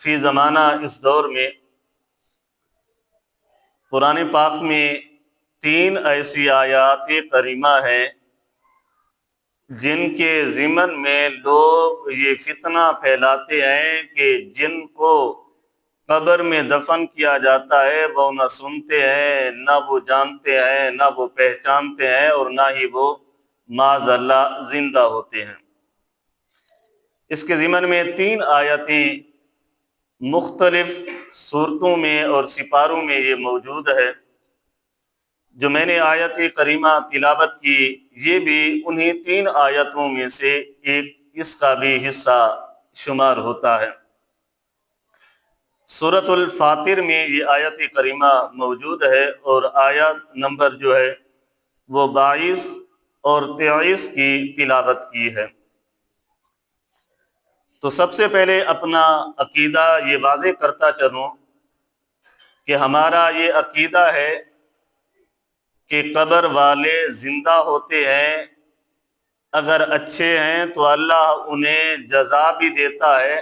فی زمانہ اس دور میں قرآن پاک میں 3 ایسی آیات کریمہ ہیں جن کے ضمن میں لوگ یہ فتنہ پھیلاتے ہیں کہ جن کو قبر میں دفن کیا جاتا ہے وہ نہ سنتے ہیں، نہ وہ جانتے ہیں، نہ وہ پہچانتے ہیں، اور نہ ہی وہ معاذ اللہ زندہ ہوتے ہیں۔ اس کے ضمن میں 3 آیتیں مختلف صورتوں میں اور سپاروں میں یہ موجود ہے۔ جو میں نے آیت کریمہ تلاوت کی یہ بھی انہی 3 آیتوں میں سے ایک اس کا بھی حصہ شمار ہوتا ہے۔ سورۃ الفاطر میں یہ آیت کریمہ موجود ہے اور آیت نمبر جو ہے وہ 22 اور 23 کی تلاوت کی ہے۔ تو سب سے پہلے اپنا عقیدہ یہ واضح کرتا چلوں کہ ہمارا یہ عقیدہ ہے کہ قبر والے زندہ ہوتے ہیں، اگر اچھے ہیں تو اللہ انہیں جزا بھی دیتا ہے،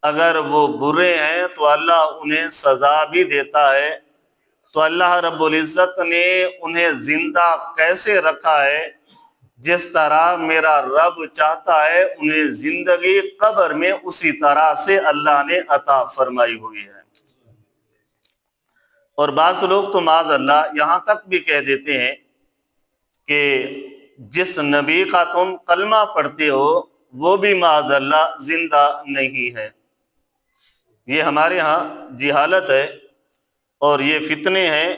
اگر وہ برے ہیں تو اللہ انہیں سزا بھی دیتا ہے۔ تو اللہ رب العزت نے انہیں زندہ کیسے رکھا ہے؟ جس طرح میرا رب چاہتا ہے انہیں زندگی قبر میں اسی طرح سے اللہ نے عطا فرمائی ہوئی ہے۔ اور بعض لوگ تو معاذ اللہ یہاں تک بھی کہہ دیتے ہیں کہ جس نبی کا تم کلمہ پڑھتے ہو وہ بھی معاذ اللہ زندہ نہیں ہے۔ یہ ہمارے ہاں جہالت ہے اور یہ فتنے ہیں،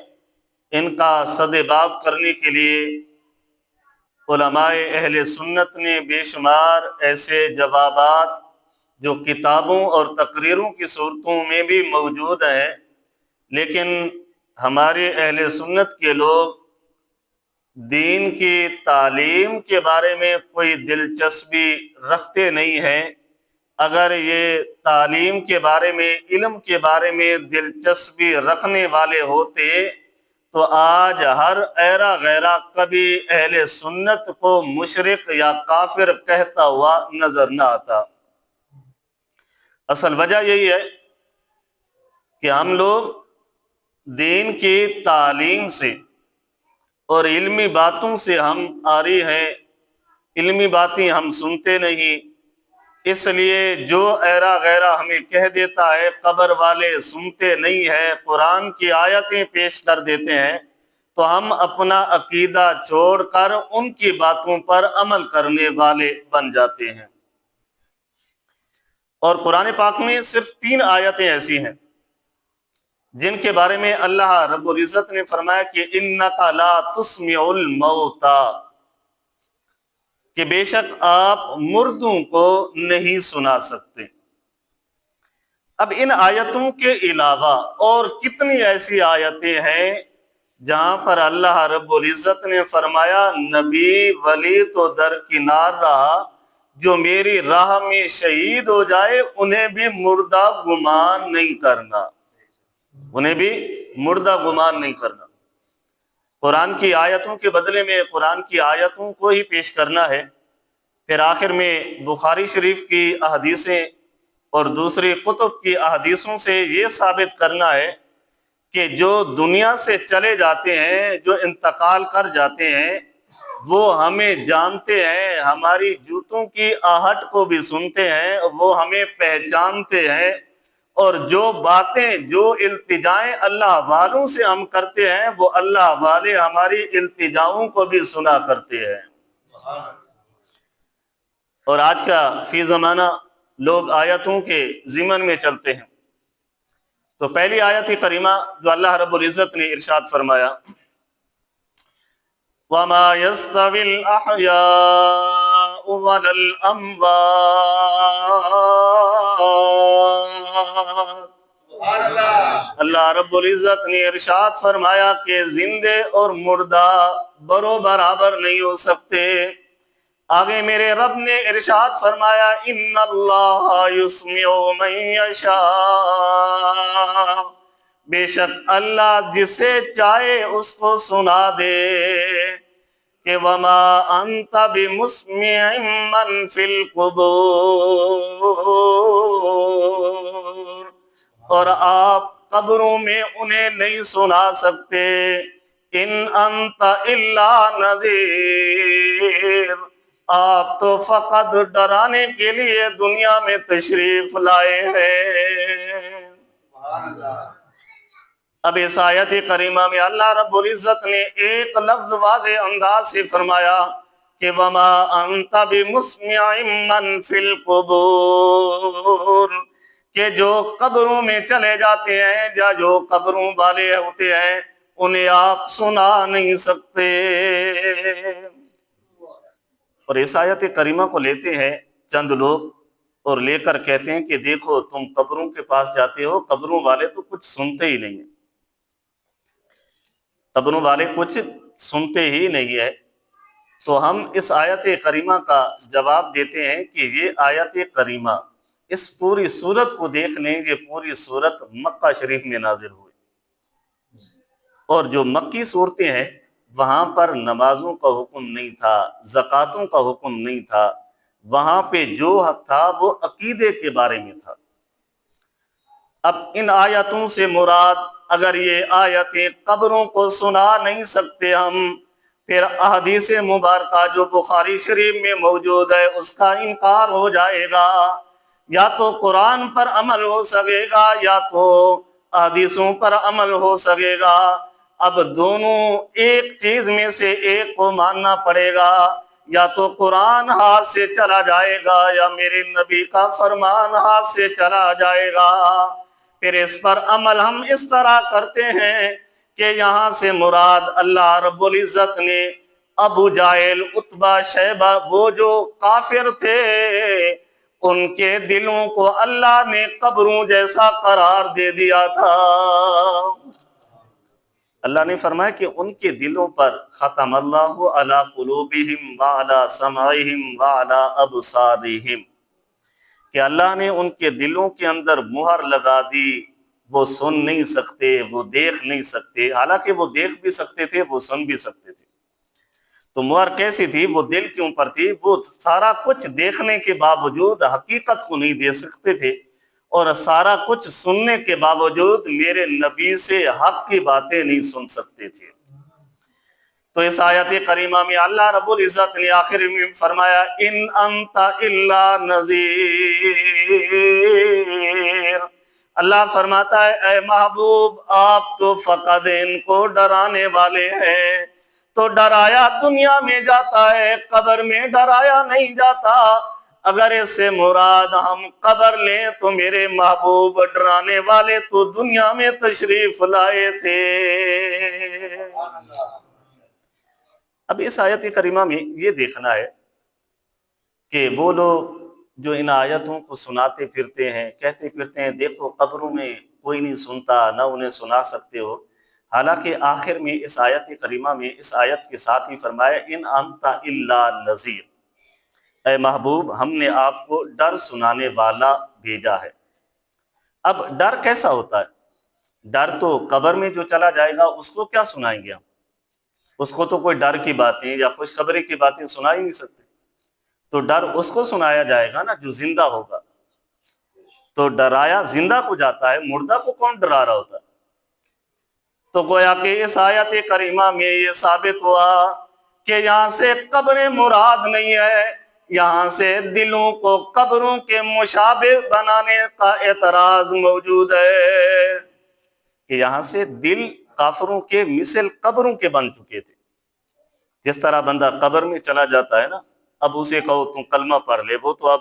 ان کا سدباب کرنے کے لیے علماء اہل سنت نے بے شمار ایسے جوابات جو کتابوں اور تقریروں کی صورتوں میں بھی موجود ہیں، لیکن ہمارے اہل سنت کے لوگ دین کی تعلیم کے بارے میں کوئی دلچسپی رکھتے نہیں ہیں۔ اگر یہ تعلیم کے بارے میں، علم کے بارے میں دلچسپی رکھنے والے ہوتے تو آج ہر ایرا غیرہ کبھی اہل سنت کو مشرک یا کافر کہتا ہوا نظر نہ آتا۔ اصل وجہ یہی ہے کہ ہم لوگ دین کی تعلیم سے اور علمی باتوں سے ہم عاری ہیں، علمی باتیں ہم سنتے نہیں۔ اس لیے جو ایرا غیرہ ہمیں کہہ دیتا ہے قبر والے سنتے نہیں ہیں، قرآن کی آیتیں پیش کر دیتے ہیں، تو ہم اپنا عقیدہ چھوڑ کر ان کی باتوں پر عمل کرنے والے بن جاتے ہیں۔ اور قرآن پاک میں صرف 3 آیتیں ایسی ہیں جن کے بارے میں اللہ رب العزت نے فرمایا کہ اِنَّكَ لَا تُسْمِعُ الْمَوْتَى، کہ بے شک آپ مردوں کو نہیں سنا سکتے۔ اب ان آیتوں کے علاوہ اور کتنی ایسی آیتیں ہیں جہاں پر اللہ رب العزت نے فرمایا نبی ولی تو درکنار رہا، جو میری راہ میں شہید ہو جائے انہیں بھی مردہ گمان نہیں کرنا، انہیں بھی مردہ گمان نہیں کرنا۔ قرآن کی آیتوں کے بدلے میں قرآن کی آیتوں کو ہی پیش کرنا ہے، پھر آخر میں بخاری شریف کی احادیثیں اور دوسری کتب کی احادیثوں سے یہ ثابت کرنا ہے کہ جو دنیا سے چلے جاتے ہیں، جو انتقال کر جاتے ہیں، وہ ہمیں جانتے ہیں، ہماری جوتوں کی آہٹ کو بھی سنتے ہیں، وہ ہمیں پہچانتے ہیں، اور جو باتیں، جو التجائیں اللہ والوں سے ہم کرتے ہیں وہ اللہ والے ہماری التجاؤں کو بھی سنا کرتے ہیں۔ اور آج کا فی زمانہ لوگ آیتوں کے ضمن میں چلتے ہیں۔ تو پہلی آیت کریمہ جو اللہ رب العزت نے ارشاد فرمایا وَمَا يَسْتَوِي الْأَحْيَاءُ وَلَا الْأَمْوَاتُ، اللہ رب العزت نے ارشاد فرمایا کہ زندے اور مردہ برابر نہیں ہو سکتے۔ آگے میرے رب نے ارشاد فرمایا ان اللہ یسمع من یشاء، بے شک اللہ جسے چاہے اس کو سنا دے، کہ وما انت بمسمع من فی القبور، اور آپ قبروں میں انہیں نہیں سنا سکتے۔ ان انت الا نذیر، آپ تو فقط ڈرانے کے لیے دنیا میں تشریف لائے ہیں۔ اب اس آیت کریمہ میں اللہ رب العزت نے ایک لفظ واضح انداز سے فرمایا کہ وما انت بمسمع من فی القبور، کہ جو قبروں میں چلے جاتے ہیں یا جو قبروں والے ہوتے ہیں انہیں آپ سنا نہیں سکتے۔ اور اس آیت کریمہ کو لیتے ہیں چند لوگ اور لے کر کہتے ہیں کہ دیکھو تم قبروں کے پاس جاتے ہو، قبروں والے تو کچھ سنتے ہی نہیں ہیں، قبروں والے کچھ سنتے ہی نہیں ہے۔ تو ہم اس آیت کریمہ کا جواب دیتے ہیں کہ یہ آیت کریمہ اس پوری سورت کو دیکھ لیں، یہ پوری سورت مکہ شریف میں نازل ہوئی، اور جو مکی صورتیں ہیں وہاں پر نمازوں کا حکم نہیں تھا، زکاتوں کا حکم نہیں تھا، وہاں پہ جو حق تھا وہ عقیدے کے بارے میں تھا۔ اب ان آیتوں سے مراد اگر یہ آیتیں قبروں کو سنا نہیں سکتے ہم، پھر احادیث مبارکہ جو بخاری شریف میں موجود ہے اس کا انکار ہو جائے گا، یا تو قرآن پر عمل ہو سکے گا یا تو احادیثوں پر عمل ہو سکے گا۔ اب دونوں ایک چیز میں سے ایک کو ماننا پڑے گا، یا تو قرآن ہاتھ سے چلا جائے گا یا میرے نبی کا فرمان ہاتھ سے چلا جائے گا۔ پھر اس پر عمل ہم اس طرح کرتے ہیں کہ یہاں سے مراد اللہ رب العزت نے ابو جہل، عتبہ، شیبہ، وہ جو کافر تھے ان کے دلوں کو اللہ نے قبروں جیسا قرار دے دیا تھا۔ اللہ نے فرمایا کہ ان کے دلوں پر ختم اللہ علی قلوبہم وعلی سمعہم وعلی ابصارہم، کہ اللہ نے ان کے دلوں کے اندر مہر لگا دی، وہ سن نہیں سکتے، وہ دیکھ نہیں سکتے، حالانکہ وہ دیکھ بھی سکتے تھے، وہ سن بھی سکتے تھے۔ تو مہر کیسی تھی؟ وہ دل کے اوپر تھی، وہ سارا کچھ دیکھنے کے باوجود حقیقت کو نہیں دیکھ سکتے تھے، اور سارا کچھ سننے کے باوجود میرے نبی سے حق کی باتیں نہیں سن سکتے تھے۔ تو اس آیت کریمہ میں اللہ رب العزت نے آخر میں فرمایا ان انت الا نذیر، اللہ فرماتا ہے اے محبوب آپ تو فقط ان کو ڈرانے والے ہیں۔ تو ڈرایا دنیا میں جاتا ہے، قبر میں ڈرایا نہیں جاتا۔ اگر اس سے مراد ہم قبر لیں تو میرے محبوب ڈرانے والے تو دنیا میں تشریف لائے تھے۔ اب اس آیت کریمہ میں یہ دیکھنا ہے کہ وہ لوگ جو ان آیتوں کو سناتے پھرتے ہیں، کہتے پھرتے ہیں دیکھو قبروں میں کوئی نہیں سنتا، نہ انہیں سنا سکتے ہو، حالانکہ آخر میں اس آیت کریمہ میں اس آیت کے ساتھ ہی فرمایا ان انت الا نذیر، اے محبوب ہم نے آپ کو ڈر سنانے والا بھیجا ہے۔ اب ڈر کیسا ہوتا ہے؟ ڈر تو قبر میں جو چلا جائے گا اس کو کیا سنائیں گے ہم؟ اس کو تو کوئی ڈر کی باتیں یا خوشخبری کی باتیں سنا ہی نہیں سکتے۔ تو ڈر اس کو سنایا جائے گا نا جو زندہ ہوگا۔ تو ڈرایا زندہ کو جاتا ہے، مردہ کو کون ڈرا رہا ہوتا ہے؟ تو گویا کہ اس آیت کریمہ میں یہ ثابت ہوا کہ یہاں سے قبریں مراد نہیں ہے، یہاں سے دلوں کو قبروں کے مشابہ بنانے کا اعتراض موجود ہے، کہ یہاں سے دل کافروں کے مثل قبروں کے بن چکے تھے۔ جس طرح بندہ قبر میں چلا جاتا ہے نا، اب اسے کہو تم کلمہ پڑھ لے، وہ تو اب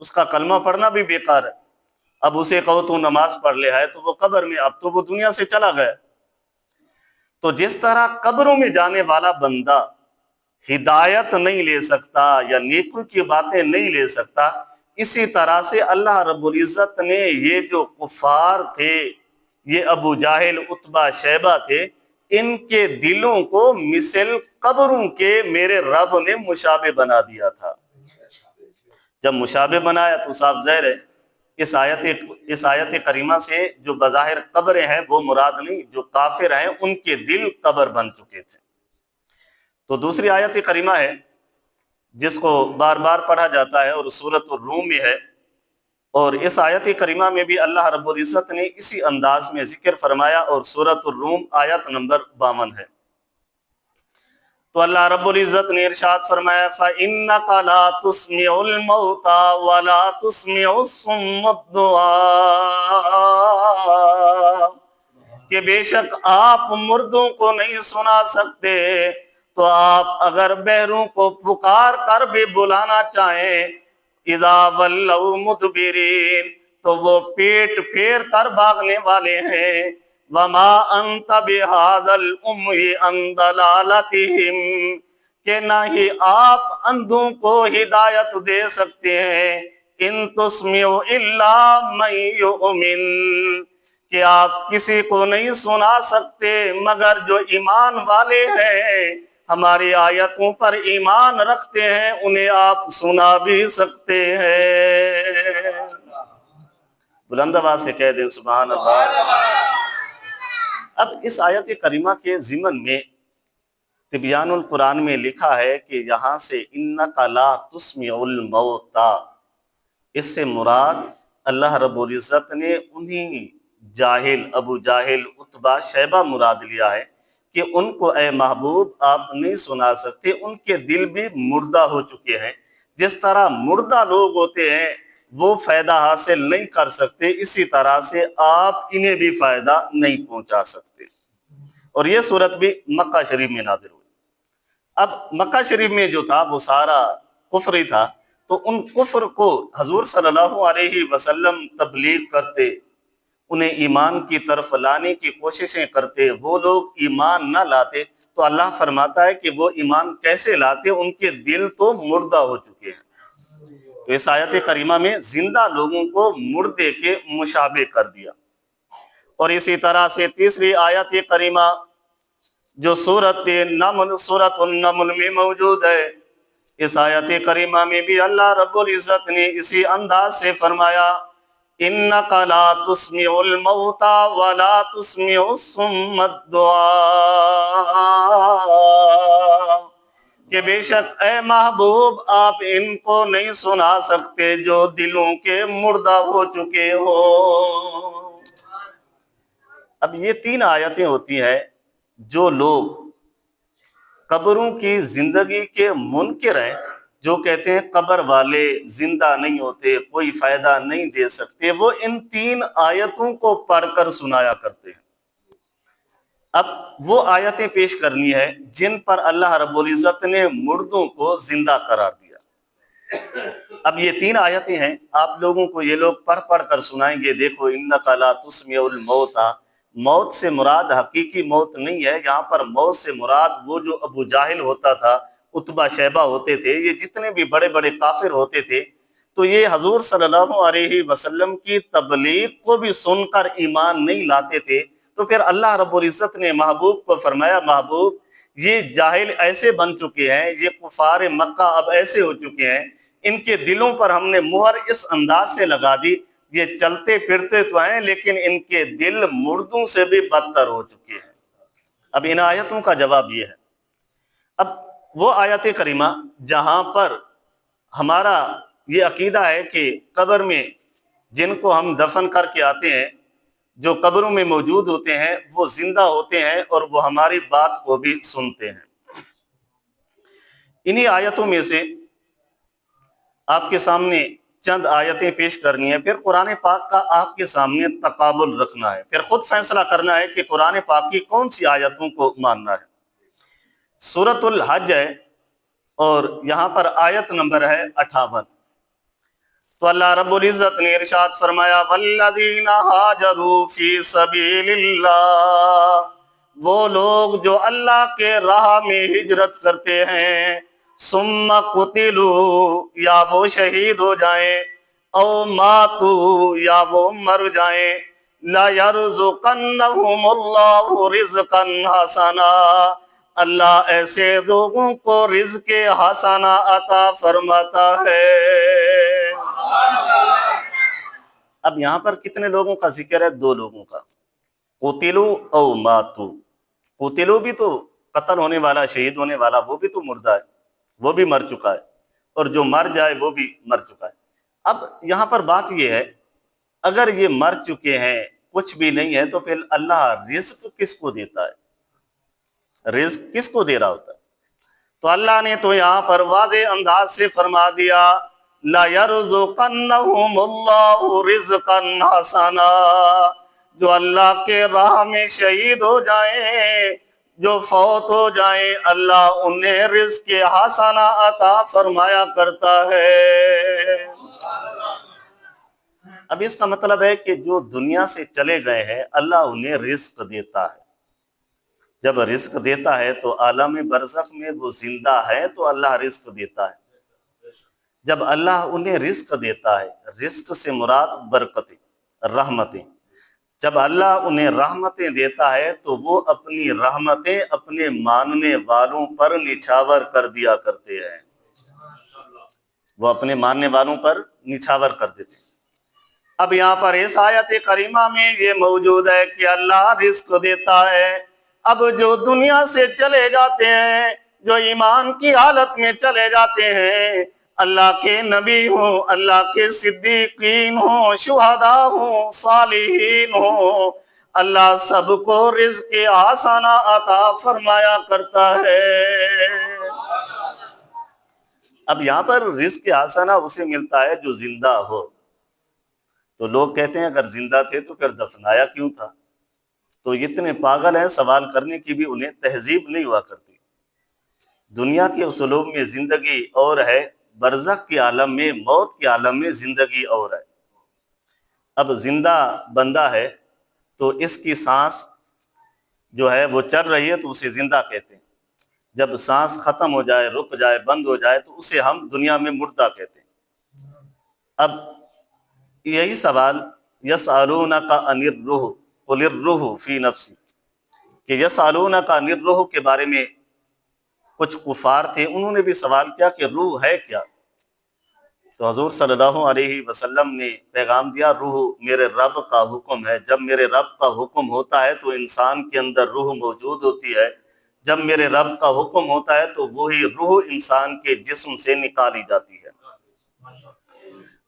اس کا کلمہ پڑھنا بھی بیکار ہے۔ اب اسے کہو تو نماز پڑھ لے ہے تو وہ قبر میں، اب تو وہ دنیا سے چلا گیا۔ تو جس طرح قبروں میں جانے والا بندہ ہدایت نہیں لے سکتا یا نیکی کی باتیں نہیں لے سکتا، اسی طرح سے اللہ رب العزت نے یہ جو کفار تھے، یہ ابو جہل، عتبہ، شیبہ تھے، ان کے دلوں کو مثل قبروں کے میرے رب نے مشابہ بنا دیا تھا۔ جب مشابہ بنایا تو صاف ظاہر ہے اس آیت کریمہ سے جو بظاہر قبریں ہیں وہ مراد نہیں، جو کافر ہیں ان کے دل قبر بن چکے تھے۔ تو دوسری آیت کریمہ ہے جس کو بار بار پڑھا جاتا ہے اور سورۃ الروم میں ہے، اور اس آیت کریمہ میں بھی اللہ رب العزت نے اسی انداز میں ذکر فرمایا، اور سورۃ الروم آیت نمبر 52 ہے۔ تو اللہ رب العزت نے ارشاد فرمایا فَإِنَّكَ لَا تُسْمِعُ الْمَوْتَى وَلَا تُسْمِعُ الصُّمَّ الدُّعَاءَ، کہ بے شک آپ مردوں کو نہیں سنا سکتے، تو آپ اگر بہروں کو پکار کر بھی بلانا چاہیں اذا ولوا مدبرین، تو وہ پیٹ پھیر کر بھاگنے والے ہیں۔ وما انت بہذا العمی عن ضلالتہم، کہ نہ ہی آپ اندھوں کو ہدایت دے سکتے ہیں، ان تسمع الا من یؤمن، کہ آپ کسی کو نہیں سنا سکتے مگر جو ایمان والے ہیں، ہماری آیتوں پر ایمان رکھتے ہیں، انہیں آپ سنا بھی سکتے ہیں۔ بلند آواز سے کہہ دیں سبحان اللہ۔ اب اس آیت کریمہ کے ضمن میں تبیان القرآن میں لکھا ہے کہ یہاں سے انک لا تسمع الموتى، اس سے مراد اللہ رب العزت نے انہی جاہل ابو جاہل عتبہ شیبہ مراد لیا ہے کہ ان کو اے محبوب آپ نہیں سنا سکتے، ان کے دل بھی مردہ ہو چکے ہیں۔ جس طرح مردہ لوگ ہوتے ہیں وہ فائدہ حاصل نہیں کر سکتے، اسی طرح سے آپ انہیں بھی فائدہ نہیں پہنچا سکتے۔ اور یہ صورت بھی مکہ شریف میں نازل ہوئی۔ اب مکہ شریف میں جو تھا وہ سارا کفر ہی تھا، تو ان کفر کو حضور صلی اللہ علیہ وسلم تبلیغ کرتے، انہیں ایمان کی طرف لانے کی کوششیں کرتے، وہ لوگ ایمان نہ لاتے، تو اللہ فرماتا ہے کہ وہ ایمان کیسے لاتے، ان کے دل تو مردہ ہو چکے ہیں۔ تو اس آیت کریمہ میں زندہ لوگوں کو مردے کے مشابہ کر دیا۔ اور اسی طرح سے تیسری آیت کریمہ جو سورۃ النمل میں موجود ہے، اس آیت کریمہ میں بھی اللہ رب العزت نے اسی انداز سے فرمایا انک لا تسمع الموتى ولا تسمع الصم الدعاء، کہ بے شک اے محبوب آپ ان کو نہیں سنا سکتے جو دلوں کے مردہ ہو چکے ہو۔ اب یہ تین آیتیں ہوتی ہیں جو لوگ قبروں کی زندگی کے منکر ہیں، جو کہتے ہیں قبر والے زندہ نہیں ہوتے، کوئی فائدہ نہیں دے سکتے، وہ ان تین آیتوں کو پڑھ کر سنایا کرتے ہیں۔ اب وہ آیتیں پیش کرنی ہے جن پر اللہ رب العزت نے مردوں کو زندہ قرار دیا۔ اب یہ تین آیتیں ہیں، آپ لوگوں کو یہ لوگ پڑھ پڑھ کر سنائیں گے۔ دیکھو انک لا تسمع الموتى، موت سے مراد حقیقی موت نہیں ہے، یہاں پر موت سے مراد وہ جو ابو جاہل ہوتا تھا، عتبہ شیبہ ہوتے تھے، یہ جتنے بھی بڑے بڑے کافر ہوتے تھے، تو یہ حضور صلی اللہ علیہ وسلم کی تبلیغ کو بھی سن کر ایمان نہیں لاتے تھے۔ تو پھر اللہ رب العزت نے محبوب کو فرمایا محبوب یہ جاہل ایسے بن چکے ہیں، یہ کفار مکہ اب ایسے ہو چکے ہیں، ان کے دلوں پر ہم نے مہر اس انداز سے لگا دی، یہ چلتے پھرتے تو ہیں لیکن ان کے دل مردوں سے بھی بدتر ہو چکے ہیں۔ اب ان آیتوں کا جواب یہ ہے، اب وہ آیت کریمہ جہاں پر ہمارا یہ عقیدہ ہے کہ قبر میں جن کو ہم دفن کر کے آتے ہیں، جو قبروں میں موجود ہوتے ہیں وہ زندہ ہوتے ہیں اور وہ ہماری بات کو بھی سنتے ہیں۔ انہی آیتوں میں سے آپ کے سامنے چند آیتیں پیش کرنی ہے، پھر قرآن پاک کا آپ کے سامنے تقابل رکھنا ہے، پھر خود فیصلہ کرنا ہے کہ قرآن پاک کی کون سی آیتوں کو ماننا ہے۔ سورۃ الحج ہے اور یہاں پر آیت نمبر ہے 58۔ تو اللہ رب العزت نے ارشاد فرمایا والذین ہاجروا فی سبیل اللہ، وہ لوگ جو اللہ کے راہ میں ہجرت کرتے ہیں، ثم قتلوا، یا وہ شہید ہو جائیں، او ماتوا، یا وہ مر جائیں، لَيَرْزُقَنَّهُمُ اللَّهُ رِزْقًا حَسَنًا، اللہ ایسے لوگوں کو رزق حسنہ عطا فرماتا ہے۔ اب یہاں پر کتنے لوگوں کا ذکر ہے؟ دو لوگوں کا، قتلوا او ماتوا۔ قتلوا بھی تو قتل ہونے والا، شہید ہونے والا، وہ بھی تو مردہ ہے، وہ بھی مر چکا ہے، اور جو مر جائے وہ بھی مر چکا ہے۔ اب یہاں پر بات یہ ہے، اگر یہ مر چکے ہیں، کچھ بھی نہیں ہے، تو پھر اللہ رزق کس کو دیتا ہے؟ رزق کس کو دے رہا ہوتا ہے؟ تو اللہ نے تو یہاں پر واضح انداز سے فرما دیا، لا يرزقنهم اللہ رزقا حسنا، جو اللہ کے راہ میں شہید ہو جائیں، جو فوت ہو جائیں، اللہ انہیں رزق حسنا عطا فرمایا کرتا ہے۔ اب اس کا مطلب ہے کہ جو دنیا سے چلے گئے ہیں، اللہ انہیں رزق دیتا ہے۔ جب رزق دیتا ہے تو عالم برزخ میں وہ زندہ ہے تو اللہ رزق دیتا ہے۔ جب اللہ انہیں رزق دیتا ہے، رزق سے مراد برکتیں، رحمتیں، جب اللہ انہیں رحمتیں دیتا ہے تو وہ اپنی رحمتیں اپنے ماننے والوں پر نچھاور کر دیا کرتے ہیں، وہ اپنے ماننے والوں پر نچھاور کر دیتے ہیں۔ اب یہاں پر اس آیت کریمہ میں یہ موجود ہے کہ اللہ رزق دیتا ہے۔ اب جو دنیا سے چلے جاتے ہیں، جو ایمان کی حالت میں چلے جاتے ہیں، اللہ کے نبی ہوں، اللہ کے صدیقین ہوں، شہداء ہوں، صالحین ہوں، اللہ سب کو رزق حسنہ عطا فرمایا کرتا ہے۔ اب یہاں پر رزق حسنہ اسے ملتا ہے جو زندہ ہو۔ تو لوگ کہتے ہیں اگر زندہ تھے تو پھر دفنایا کیوں تھا؟ تو اتنے پاگل ہیں، سوال کرنے کی بھی انہیں تہذیب نہیں ہوا کرتی۔ دنیا کے اسلوب میں زندگی اور ہے، برزخ کے عالم میں، موت کے عالم میں زندگی اور ہے۔ اب زندہ بندہ ہے تو اس کی سانس جو ہے وہ چل رہی ہے تو اسے زندہ کہتے ہیں۔ جب سانس ختم ہو جائے، رک جائے، بند ہو جائے تو اسے ہم دنیا میں مردہ کہتے ہیں۔ اب یہی سوال یسألونک عن الروح قل الروح فی نفسی، کہ یسألونک عن الروح کے بارے میں کچھ کفار تھے، انہوں نے بھی سوال کیا کہ روح ہے کیا؟ تو حضور صلی اللہ علیہ وسلم نے پیغام دیا، روح میرے رب کا حکم ہے۔ جب میرے رب کا حکم ہوتا ہے تو انسان کے اندر روح موجود ہوتی ہے، جب میرے رب کا حکم ہوتا ہے تو وہی روح انسان کے جسم سے نکالی جاتی ہے۔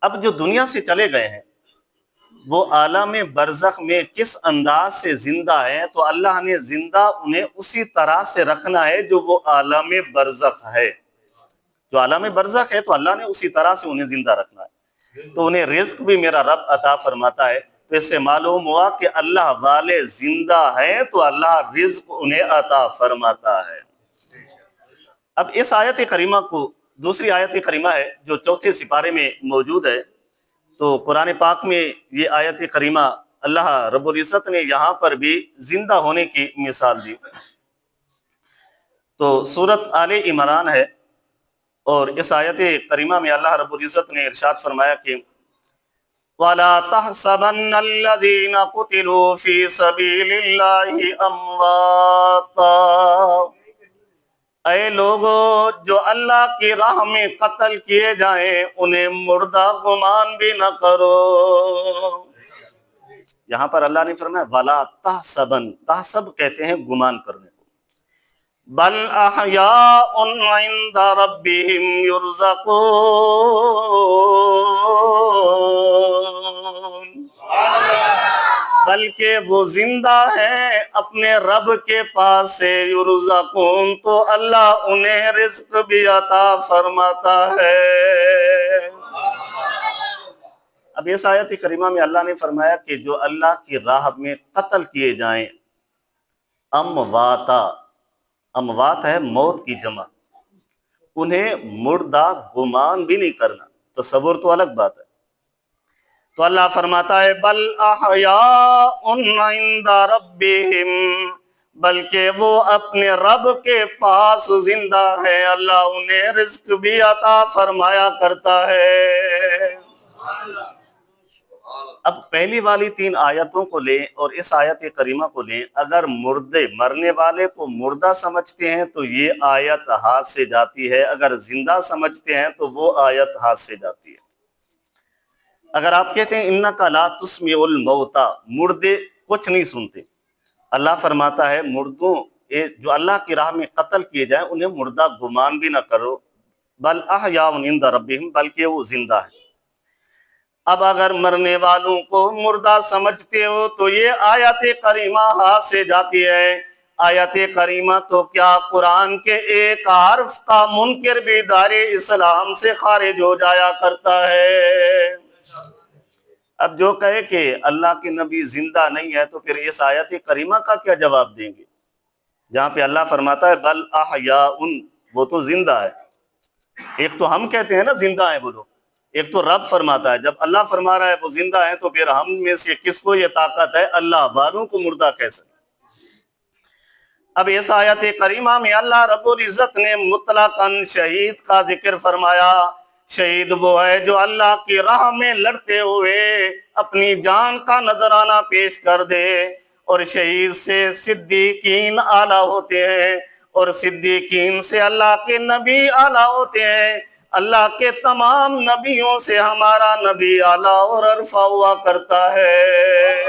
اب جو دنیا سے چلے گئے ہیں وہ عالم برزخ میں کس انداز سے زندہ ہے، تو اللہ نے زندہ انہیں اسی طرح سے رکھنا ہے جو وہ عالم برزخ ہے۔ جو عالم برزخ ہے تو اللہ نے اسی طرح سے انہیں زندہ رکھنا ہے، تو انہیں رزق بھی میرا رب عطا فرماتا ہے۔ تو اس سے معلوم ہوا کہ اللہ والے زندہ ہیں تو اللہ رزق انہیں عطا فرماتا ہے۔ اب اس آیت کریمہ کو، دوسری آیت کریمہ ہے جو چوتھے سپارے میں موجود ہے، تو قرآن پاک میں یہ آیت کریمہ اللہ رب العزت نے یہاں پر بھی زندہ ہونے کی مثال دی۔ تو سورۃ آل عمران ہے، اور اس آیت کریمہ میں اللہ رب العزت نے ارشاد فرمایا کہ وَلَا تَحْسَبَنَّ الَّذِينَ قُتِلُوا فِي سَبِيلِ اللَّهِ أَمْوَاتًا، اے لوگو جو اللہ کی راہ میں قتل کیے جائیں انہیں مردہ گمان بھی نہ کرو۔ یہاں پر اللہ نے فرمایا وَلَا تَحْسَبَنَّ، تحسب کہتے ہیں گمان کرنے کو، بل احیاء عند ربهم یرزقون، بلکہ وہ زندہ ہیں اپنے رب کے پاس سے، یرزقون، تو اللہ انہیں رزق بھی عطا فرماتا ہے۔ اب اس آیت کریمہ میں اللہ نے فرمایا کہ جو اللہ کی راہ میں قتل کیے جائیں، امواتا، اموات ہے موت کی جمع، انہیں مردہ گمان بھی نہیں کرنا، تصور تو الگ بات ہے۔ تو اللہ فرماتا ہے بل احیاء عند ربہم، بلکہ وہ اپنے رب کے پاس زندہ ہے، اللہ انہیں رزق بھی عطا فرمایا کرتا ہے۔ اب پہلی والی تین آیتوں کو لیں اور اس آیت کریمہ کو لیں، اگر مردے، مرنے والے کو مردہ سمجھتے ہیں تو یہ آیت ہاتھ سے جاتی ہے، اگر زندہ سمجھتے ہیں تو وہ آیت ہاتھ سے جاتی ہے۔ اگر آپ کہتے ہیں انک لا تسمع الموتى، مردے کچھ نہیں سنتے، اللہ فرماتا ہے مردوں جو اللہ کی راہ میں قتل کیے جائیں انہیں مردہ گمان بھی نہ کرو، بل احیاء عند ربہم، بلکہ وہ زندہ ہے۔ اب اگر مرنے والوں کو مردہ سمجھتے ہو تو یہ آیت کریمہ ہاتھ سے جاتی ہے۔ آیت کریمہ تو کیا قرآن کے ایک حرف کا منکر بھی دار اسلام سے خارج ہو جایا کرتا ہے۔ اب جو کہے کہ اللہ کے نبی زندہ نہیں ہے تو پھر اس آیت کریمہ کا کیا جواب دیں گے، جہاں پہ اللہ فرماتا ہے بل احیاء، وہ تو زندہ ہے۔ ایک تو ہم کہتے ہیں نا زندہ ہیں وہ لوگ، ایک تو رب فرماتا ہے۔ جب اللہ فرما رہا ہے وہ زندہ ہے تو پھر ہم میں سے کس کو یہ طاقت ہے اللہ والوں کو مردہ کہہ سکے؟ اب اس آیت کریمہ میں اللہ رب العزت نے مطلقاً شہید کا ذکر فرمایا۔ شہید وہ ہے جو اللہ کی راہ میں لڑتے ہوئے اپنی جان کا نذرانہ پیش کر دے، اور شہید سے صدیقین اعلیٰ ہوتے ہیں، اور صدیقین سے اللہ کے نبی اعلیٰ ہوتے ہیں۔ اللہ کے تمام نبیوں سے ہمارا نبی اعلیٰ اور عرفہ ہوا کرتا ہے۔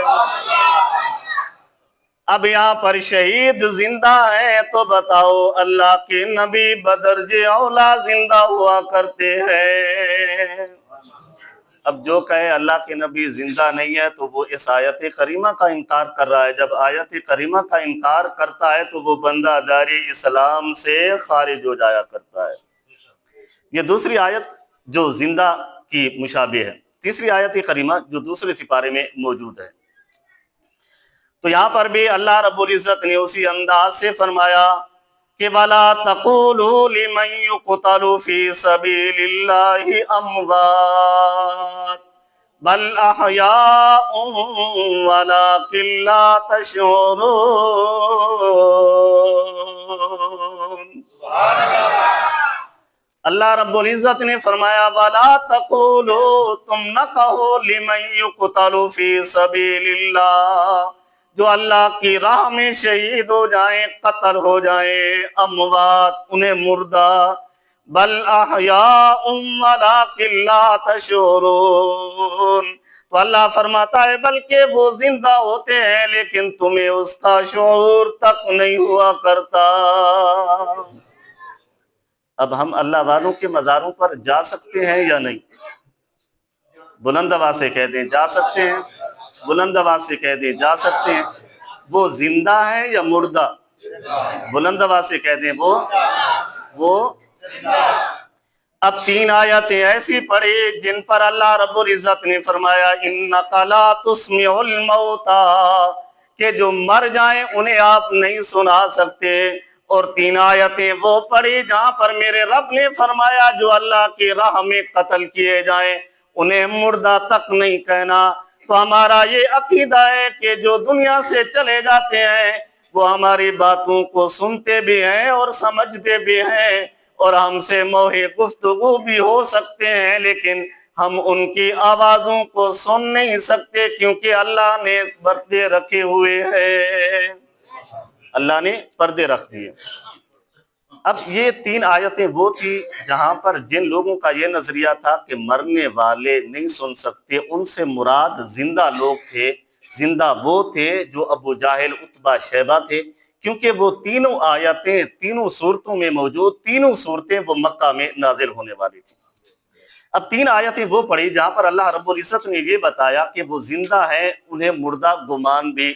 اب یہاں پر شہید زندہ ہیں تو بتاؤ اللہ کے نبی بدرج اولا زندہ ہوا کرتے ہیں۔ اب جو کہے اللہ کے نبی زندہ نہیں ہے تو وہ اس آیت کریمہ کا انکار کر رہا ہے۔ جب آیت کریمہ کا انکار کرتا ہے تو وہ بندہ داری اسلام سے خارج ہو جایا کرتا ہے۔ یہ دوسری آیت جو زندہ کی مشابہ ہے۔ تیسری آیت کریمہ جو دوسرے سپارے میں موجود ہے، تو یہاں پر بھی اللہ رب العزت نے اسی انداز سے فرمایا کہ وَلَا تَقُولُوا لِمَن يُقْتَلُ فِي سَبِيلِ اللَّهِ أَمْوَاتٌ بَلْ أَحْيَاءٌ وَلَكِن لَّا تَشْعُرُونَ۔ اللہ رب العزت نے فرمایا وَلَا تَقُولُوا، تم نہ کہو لِمَن يُقْتَلُ فِي سَبِيلِ اللَّهِ، جو اللہ کی راہ میں شہید ہو جائیں، قتل ہو جائیں، اموات انہیں مردہ، بل احیاء ولکن لا تشعرون، تو اللہ فرماتا ہے بلکہ وہ زندہ ہوتے ہیں لیکن تمہیں اس کا شعور تک نہیں ہوا کرتا۔ اب ہم اللہ والوں کے مزاروں پر جا سکتے ہیں یا نہیں؟ بلند آواز سے کہہ دیں جا سکتے ہیں، بلند آواز سے کہہ دیں جا سکتے ہیں۔ وہ زندہ ہے یا مردہ؟ بلند آواز سے کہہ دیں وہ اب تین آیتیں ایسی پڑھی جن پر اللہ رب العزت نے فرمایا اِنَّكَ لَا تُسْمِعُ الْمَوْتَىٰ، کہ جو مر جائیں انہیں آپ نہیں سنا سکتے۔ اور تین آیتیں وہ پڑھی جہاں پر میرے رب نے فرمایا جو اللہ کی راہ میں قتل کیے جائیں انہیں مردہ تک نہیں کہنا۔ تو ہمارا یہ عقیدہ ہے کہ جو دنیا سے چلے جاتے ہیں وہ ہماری باتوں کو سنتے بھی ہیں اور سمجھتے بھی ہیں، اور ہم سے موحِ گفتگو بھی ہو سکتے ہیں، لیکن ہم ان کی آوازوں کو سن نہیں سکتے کیونکہ اللہ نے پردے رکھے ہوئے ہیں، اللہ نے پردے رکھ دیے۔ اب یہ تین آیتیں وہ تھی جہاں پر جن لوگوں کا یہ نظریہ تھا کہ مرنے والے نہیں سن سکتے، ان سے مراد زندہ لوگ تھے، زندہ وہ تھے جو ابو جہل، عتبہ، شیبہ تھے، کیونکہ وہ تینوں آیتیں تینوں صورتوں میں موجود، تینوں صورتیں وہ مکہ میں نازل ہونے والی تھیں۔ اب تین آیتیں وہ پڑھی جہاں پر اللہ رب العزت نے یہ بتایا کہ وہ زندہ ہیں، انہیں مردہ گمان بھی